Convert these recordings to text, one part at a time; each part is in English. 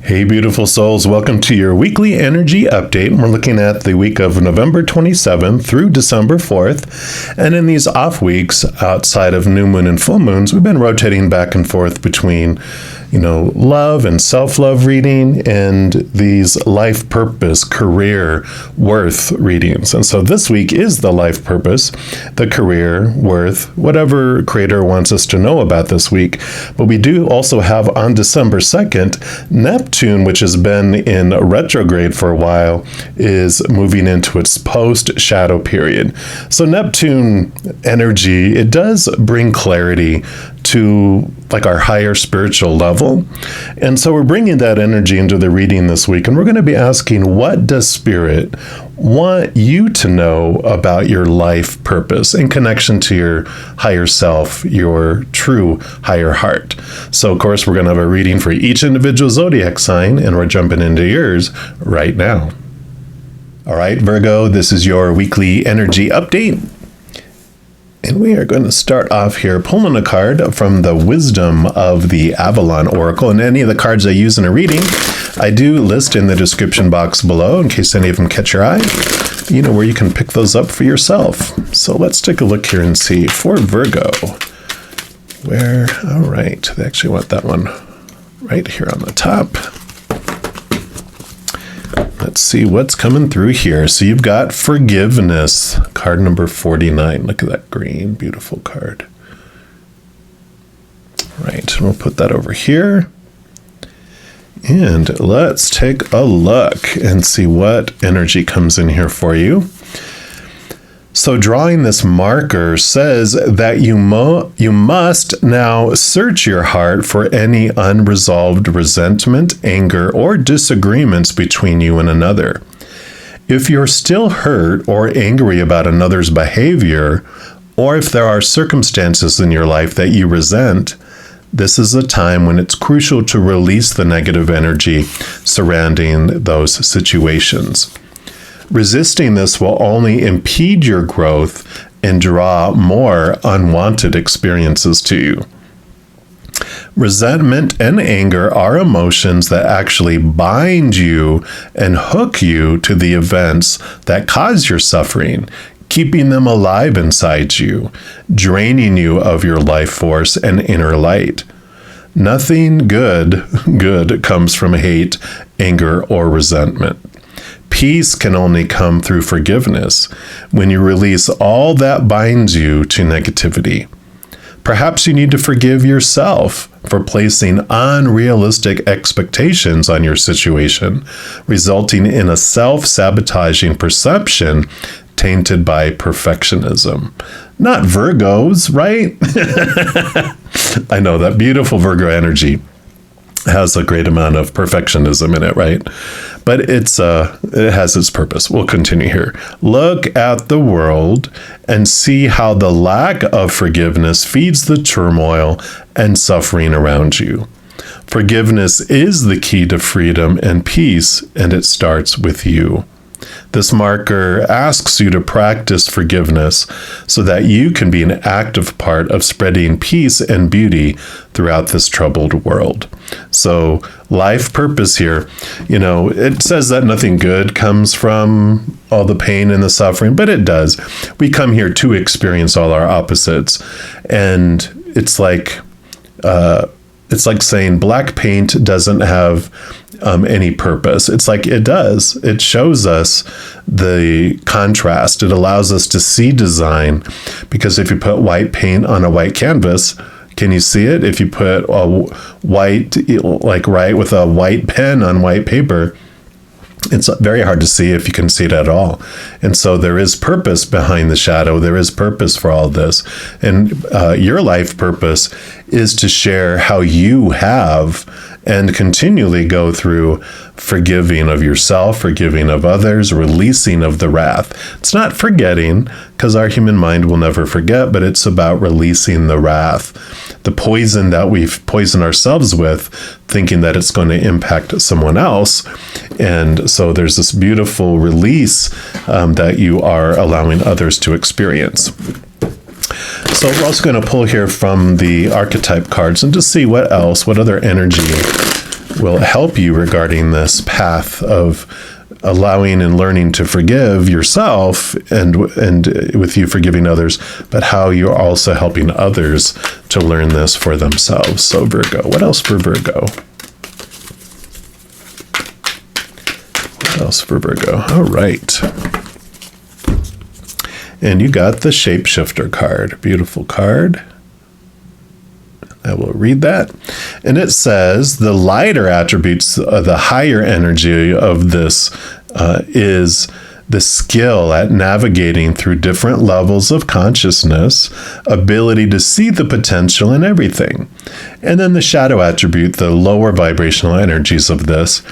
Hey, beautiful souls. Welcome to your weekly energy update. We're looking at the week of November 27th through December 4th. And in these off weeks, outside of new moon and full moons, we've been rotating back and forth between, love and self-love reading and these life purpose, career, worth readings. And so this week is the life purpose, the career, worth, whatever creator wants us to know about this week. But we do also have on December 2nd, Neptune, which has been in retrograde for a while, is moving into its post-shadow period. So Neptune energy, it does bring clarity to like our higher spiritual level. And so we're bringing that energy into the reading this week, and we're going to be asking, what does Spirit want you to know about your life purpose in connection to your higher self, your true higher heart? So of course, we're going to have a reading for each individual zodiac sign, and we're jumping into yours right now. All right, Virgo, this is your weekly energy update. And we are going to start off here pulling a card from the Wisdom of the Avalon Oracle. And any of the cards I use in a reading, I do list in the description box below in case any of them catch your eye, where you can pick those up for yourself. So let's take a look here and see for Virgo. All right, they actually want that one right here on the top. Let's see what's coming through here. So you've got forgiveness, card number 49. Look at that green, beautiful card. Right, we'll put that over here. And let's take a look and see what energy comes in here for you. So drawing this marker says that you must now search your heart for any unresolved resentment, anger, or disagreements between you and another. If you're still hurt or angry about another's behavior, or if there are circumstances in your life that you resent, this is a time when it's crucial to release the negative energy surrounding those situations. Resisting this will only impede your growth and draw more unwanted experiences to you. Resentment and anger are emotions that actually bind you and hook you to the events that cause your suffering, keeping them alive inside you, draining you of your life force and inner light. Nothing good comes from hate, anger, or resentment. Peace can only come through forgiveness when you release all that binds you to negativity. Perhaps you need to forgive yourself for placing unrealistic expectations on your situation, resulting in a self-sabotaging perception tainted by perfectionism. Not Virgos, right? I know that beautiful Virgo energy has a great amount of perfectionism in it, right? But it has its purpose. We'll continue here. Look at the world and see how the lack of forgiveness feeds the turmoil and suffering around you. Forgiveness is the key to freedom and peace, and it starts with you. This marker asks you to practice forgiveness so that you can be an active part of spreading peace and beauty throughout this troubled world. So life purpose here, it says that nothing good comes from all the pain and the suffering, but it does. We come here to experience all our opposites. And it's like saying black paint doesn't have any purpose. It's like it does. It shows us the contrast. It allows us to see design, because if you put white paint on a white canvas, can you see it? If you put a white, with a white pen on white paper, it's very hard to see if you can see it at all. And so there is purpose behind the shadow. There is purpose for all this. And your life purpose is to share how you have and continually go through forgiving of yourself, forgiving of others, releasing of the wrath. It's not forgetting, because our human mind will never forget, but it's about releasing the wrath, the poison that we've poisoned ourselves with, thinking that it's going to impact someone else. And so there's this beautiful release that you are allowing others to experience. So we're also going to pull here from the archetype cards and just see what other energy will help you regarding this path of allowing and learning to forgive yourself, and with you forgiving others, but how you're also helping others to learn this for themselves. So Virgo, what else for Virgo? What else for Virgo? All right. And you got the Shapeshifter card. Beautiful card. I will read that. And it says the lighter attributes, the higher energy of this is the skill at navigating through different levels of consciousness, ability to see the potential in everything. And then the shadow attribute, the lower vibrational energies of this,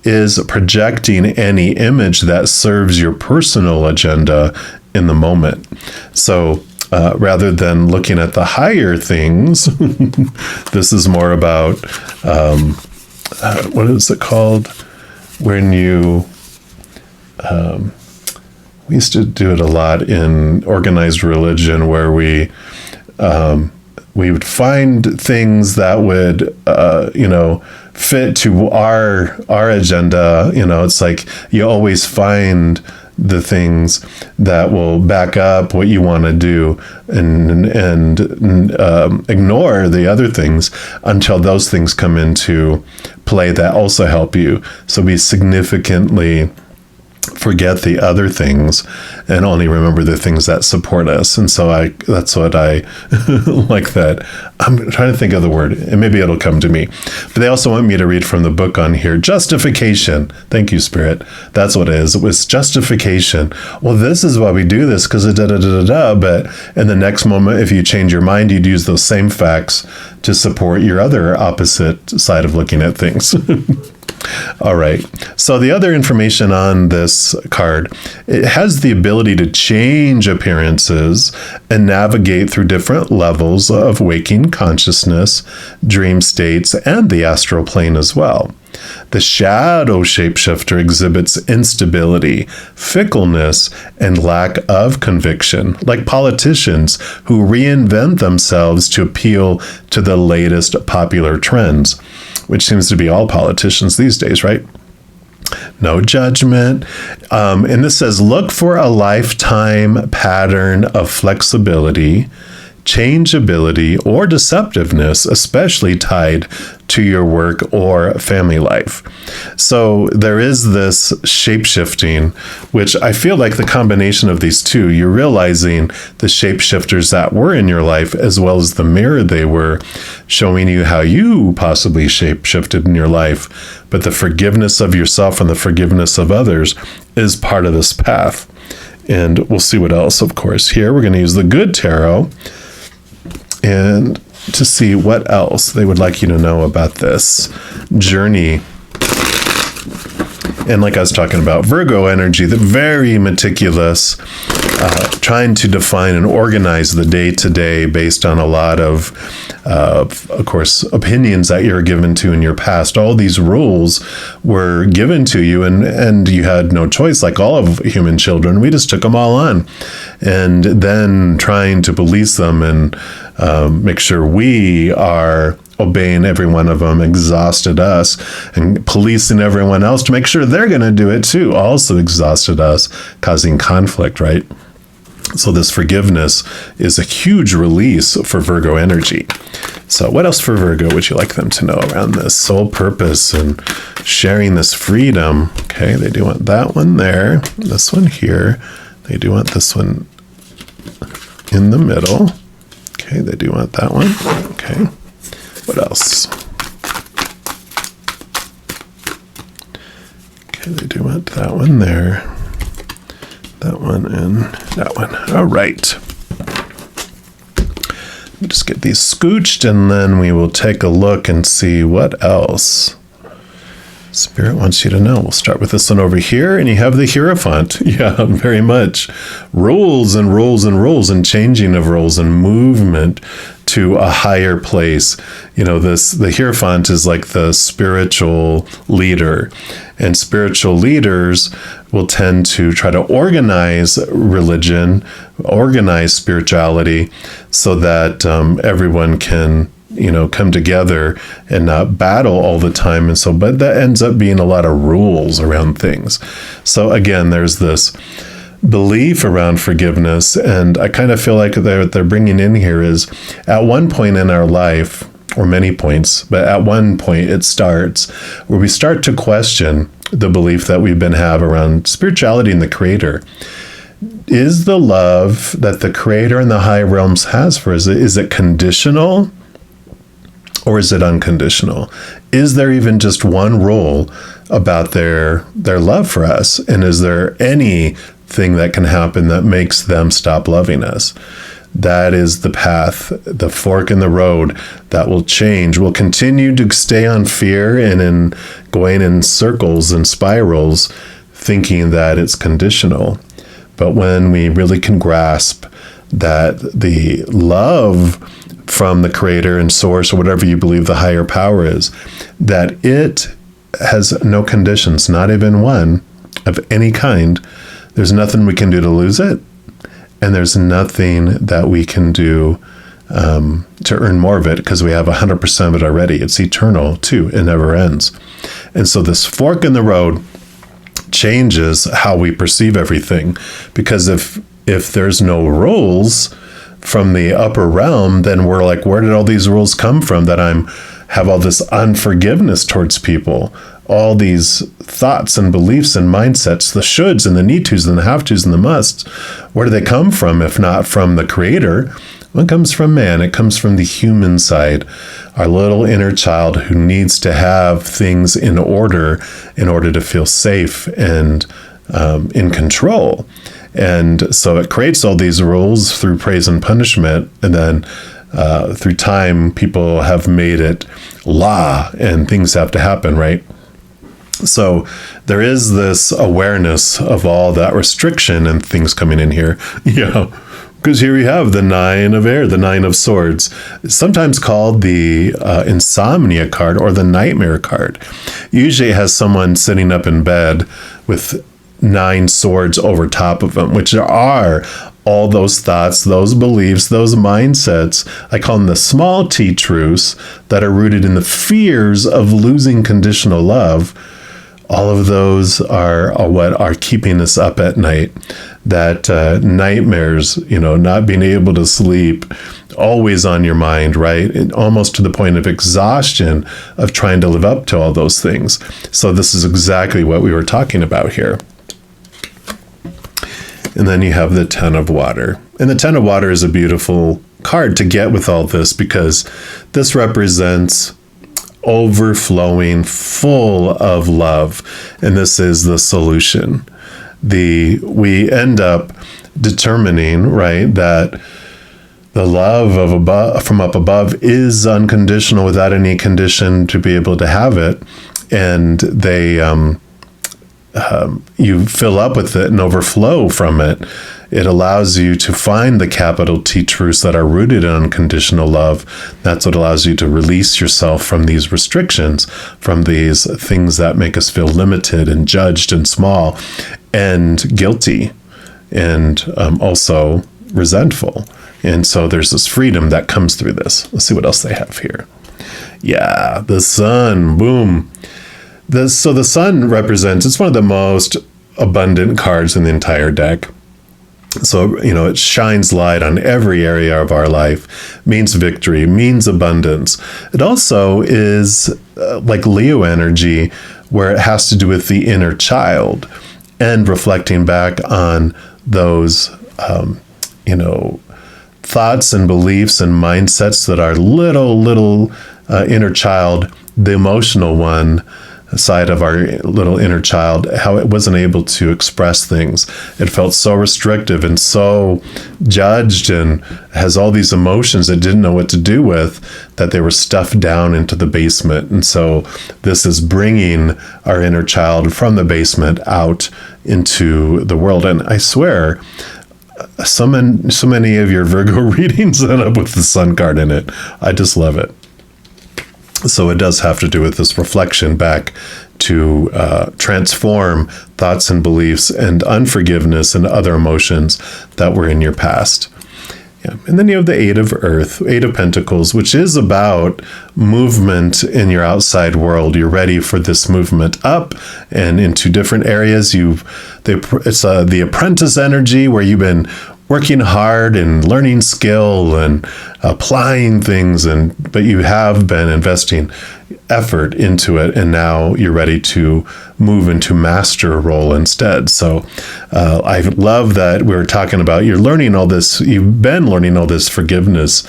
is projecting any image that serves your personal agenda in the moment. So rather than looking at the higher things, this is more about, what is it called? When you, we used to do it a lot in organized religion, where we would find things that would, fit to our agenda. It's like you always find the things that will back up what you want to do, and ignore the other things until those things come into play that also help you. So we significantly forget the other things and only remember the things that support us. And so that's what I like that. I'm trying to think of the word, and maybe it'll come to me. But they also want me to read from the book on here, Justification. Thank you, Spirit. That's what it is. It was justification. Well, this is why we do this, because of da-da-da-da-da. But in the next moment, if you change your mind, you'd use those same facts to support your other opposite side of looking at things. All right. So the other information on this card, it has the ability to change appearances and navigate through different levels of waking consciousness, dream states, and the astral plane as well. The shadow shapeshifter exhibits instability, fickleness, and lack of conviction, like politicians who reinvent themselves to appeal to the latest popular trends, which seems to be all politicians these days, right? No judgment. And this says, look for a lifetime pattern of flexibility, changeability, or deceptiveness, especially tied to your work or family life. So there is this shape-shifting, which I feel like the combination of these two, you're realizing the shape-shifters that were in your life, as well as the mirror they were, showing you how you possibly shape-shifted in your life. But the forgiveness of yourself and the forgiveness of others is part of this path. And we'll see what else, of course. Here, we're going to use the Good Tarot and to see what else they would like you to know about this journey. And like I was talking about, Virgo energy, the very meticulous, trying to define and organize the day-to-day based on a lot of course, opinions that you're given to in your past. All these rules were given to you, and you had no choice, like all of human children. We just took them all on. And then trying to police them and make sure we are obeying every one of them exhausted us, and policing everyone else to make sure they're going to do it too also exhausted us, causing conflict, right? So this forgiveness is a huge release for Virgo energy. So what else for Virgo would you like them to know around this soul purpose and sharing this freedom? Okay, they do want that one there, this one here. They do want this one in the middle. Okay, they do want that one. Okay. What else? Okay, they do want that one there, that one, and that one. All right. Let me just get these scooched, and then we will take a look and see what else Spirit wants you to know. We'll start with this one over here, and you have the Hierophant. Yeah, very much. Rules and rules and rules, and changing of rules and movement to a higher place. You know, the Hierophant is like the spiritual leader, and spiritual leaders will tend to try to organize religion, organize spirituality, so that everyone can come together and not battle all the time. And so, but that ends up being a lot of rules around things. So again, there's this belief around forgiveness. And I kind of feel like what they're bringing in here is at one point in our life, or many points, but at one point it starts where we start to question the belief that we've been have around spirituality and the Creator. Is the love that the Creator and the high realms has for us, is it conditional or is it unconditional? Is there even just one rule about their love for us? And is there anything that can happen that makes them stop loving us? That is the path, the fork in the road that will change. We'll continue to stay on fear and in going in circles and spirals, thinking that it's conditional. But when we really can grasp that the love from the Creator and Source, or whatever you believe the higher power is, that it has no conditions, not even one of any kind. There's nothing we can do to lose it. And there's nothing that we can do to earn more of it, because we have 100% of it already. It's eternal too. It never ends. And so this fork in the road changes how we perceive everything, because if there's no rules from the upper realm, then we're like, where did all these rules come from that have all this unforgiveness towards people? All these thoughts and beliefs and mindsets, the shoulds and the need tos and the have tos and the musts, where do they come from if not from the Creator? Well, it comes from man. It comes from the human side, our little inner child who needs to have things in order to feel safe and in control. And so it creates all these rules through praise and punishment, and then through time, people have made it law and things have to happen, right? So there is this awareness of all that restriction and things coming in here. Because here we have the 9 of air, the 9 of swords, sometimes called the insomnia card or the nightmare card. Usually it has someone sitting up in bed with 9 swords over top of them, which are all those thoughts, those beliefs, those mindsets. I call them the small t truths that are rooted in the fears of losing conditional love. All of those are what are keeping us up at night. That nightmares, not being able to sleep, always on your mind, right? And almost to the point of exhaustion of trying to live up to all those things. So this is exactly what we were talking about here. And then you have the 10 of water. And the 10 of water is a beautiful card to get with all this, because this represents overflowing, full of love. And this is the solution. We end up determining, right, that the love from up above is unconditional without any condition to be able to have it. And you fill up with it and overflow from it. It allows you to find the capital T truths that are rooted in unconditional love. That's what allows you to release yourself from these restrictions, from these things that make us feel limited and judged and small and guilty and also resentful. And so there's this freedom that comes through this. Let's see what else they have here. Yeah, the sun, boom. So the sun represents, it's one of the most abundant cards in the entire deck. So, it shines light on every area of our life, means victory, means abundance. It also is like Leo energy, where it has to do with the inner child and reflecting back on those, thoughts and beliefs and mindsets that our little inner child, the emotional one, side of our little inner child, how it wasn't able to express things. It felt so restrictive and so judged and has all these emotions it didn't know what to do with, that they were stuffed down into the basement. And so this is bringing our inner child from the basement out into the world. And I swear, so many of your Virgo readings end up with the sun card in it. I just love it. So it does have to do with this reflection back to transform thoughts and beliefs and unforgiveness and other emotions that were in your past. Yeah. And then you have the Eight of Earth, Eight of Pentacles, which is about movement in your outside world. You're ready for this movement up and into different areas. It's the apprentice energy where you've been working hard and learning skill and applying things, but you have been investing effort into it, and now you're ready to move into master role instead. So I love that we're talking about you've been learning all this forgiveness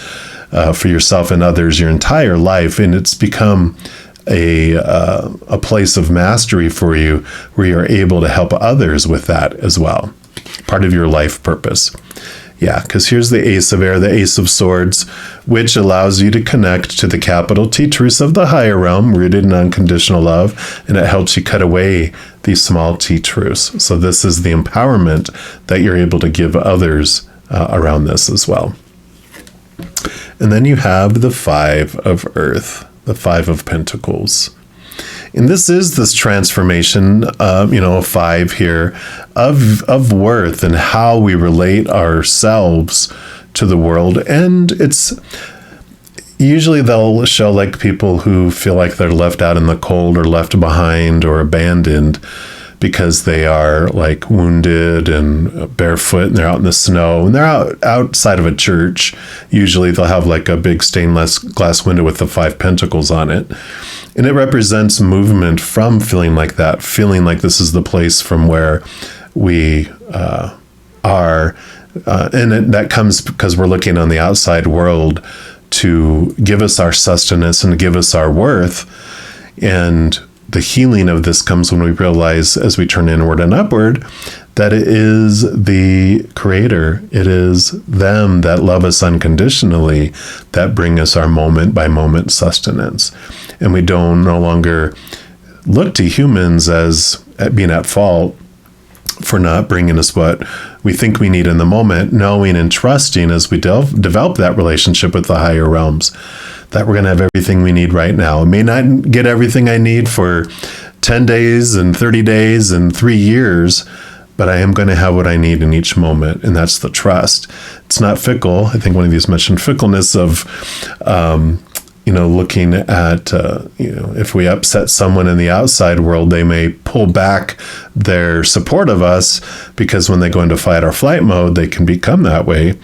for yourself and others your entire life, and it's become a place of mastery for you where you're able to help others with that as well. Part of your life purpose. Yeah, because here's the Ace of Air, the Ace of Swords, which allows you to connect to the capital T truths of the higher realm, rooted in unconditional love, and it helps you cut away these small T truths. So this is the empowerment that you're able to give others around this as well. And then you have the Five of Earth, the Five of Pentacles. And this is this transformation, five here, of worth and how we relate ourselves to the world. And it's usually they'll show like people who feel like they're left out in the cold or left behind or abandoned because they are like wounded and barefoot and they're out in the snow and they're outside of a church. Usually they'll have like a big stainless glass window with the Five Pentacles on it. And it represents movement from feeling like that, feeling like this is the place from where we are. And that comes because we're looking on the outside world to give us our sustenance and to give us our worth. And the healing of this comes when we realize, as we turn inward and upward, that it is the Creator, it is them that love us unconditionally that bring us our moment by moment sustenance. And we don't no longer look to humans as being at fault for not bringing us what we think we need in the moment, knowing and trusting as we develop that relationship with the higher realms, that we're going to have everything we need right now. I may not get everything I need for 10 days and 30 days and 3 years, but I am going to have what I need in each moment, and that's the trust. It's not fickle. I think one of these mentioned fickleness of, looking at, if we upset someone in the outside world, they may pull back their support of us because when they go into fight or flight mode, they can become that way.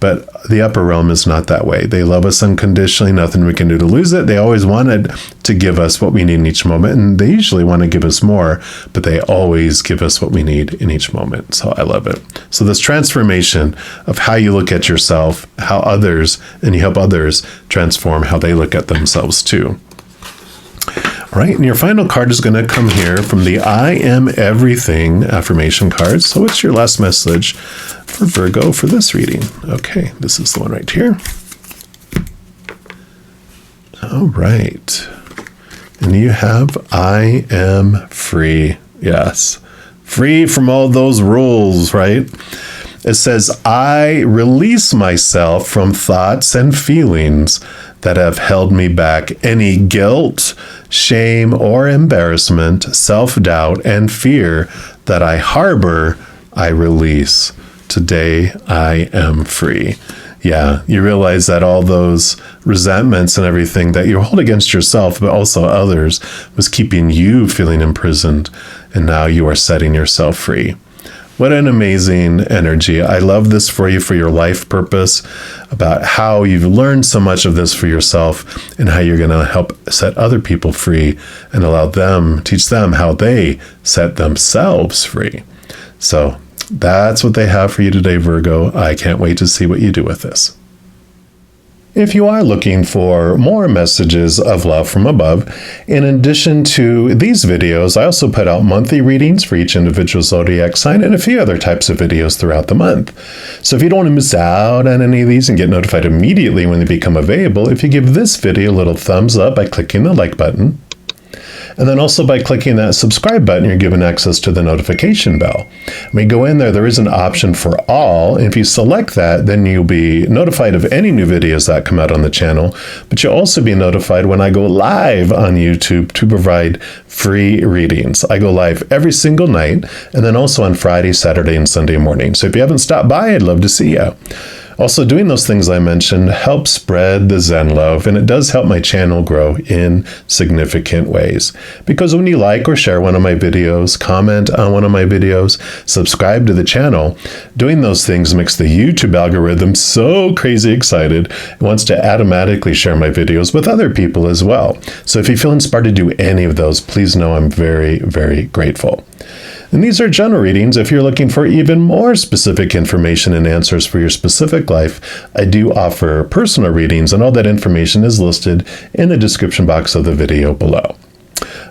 But the upper realm is not that way. They love us unconditionally, nothing we can do to lose it. They always wanted to give us what we need in each moment, and they usually want to give us more, but they always give us what we need in each moment. So I love it. So this transformation of how you look at yourself, how others, and you help others transform how they look at themselves too. All right, and your final card is going to come here from the I Am Everything affirmation card. So what's your last message for Virgo for this reading? Okay, this is the one right here. All right. And you have I am free. Yes. Free from all those rules, right? It says, I release myself from thoughts and feelings that have held me back. Any guilt, shame, or embarrassment, self-doubt, and fear that I harbor, I release. Today, I am free. Yeah, you realize that all those resentments and everything that you hold against yourself, but also others, was keeping you feeling imprisoned, and now you are setting yourself free. What an amazing energy. I love this for you, for your life purpose, about how you've learned so much of this for yourself and how you're going to help set other people free and teach them how they set themselves free. So that's what they have for you today, Virgo. I can't wait to see what you do with this. If you are looking for more messages of love from above, in addition to these videos, I also put out monthly readings for each individual zodiac sign and a few other types of videos throughout the month. So if you don't want to miss out on any of these and get notified immediately when they become available, if you give this video a little thumbs up by clicking the like button, and then also by clicking that subscribe button, you're given access to the notification bell. When you go in there, there is an option for all. And if you select that, then you'll be notified of any new videos that come out on the channel. But you'll also be notified when I go live on YouTube to provide free readings. I go live every single night, and then also on Friday, Saturday, and Sunday morning. So if you haven't stopped by, I'd love to see you. Also, doing those things I mentioned helps spread the Zen love, and it does help my channel grow in significant ways. Because when you like or share one of my videos, comment on one of my videos, subscribe to the channel, doing those things makes the YouTube algorithm so crazy excited, it wants to automatically share my videos with other people as well. So if you feel inspired to do any of those, please know I'm very, very grateful. And these are general readings. If you're looking for even more specific information and answers for your specific life, I do offer personal readings, and all that information is listed in the description box of the video below.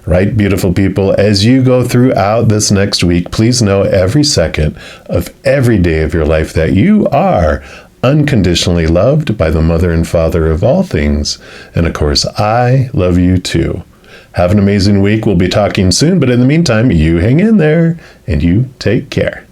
Right, beautiful people, as you go throughout this next week, please know every second of every day of your life that you are unconditionally loved by the Mother and Father of all things. And of course, I love you too. Have an amazing week. We'll be talking soon, but in the meantime, you hang in there and you take care.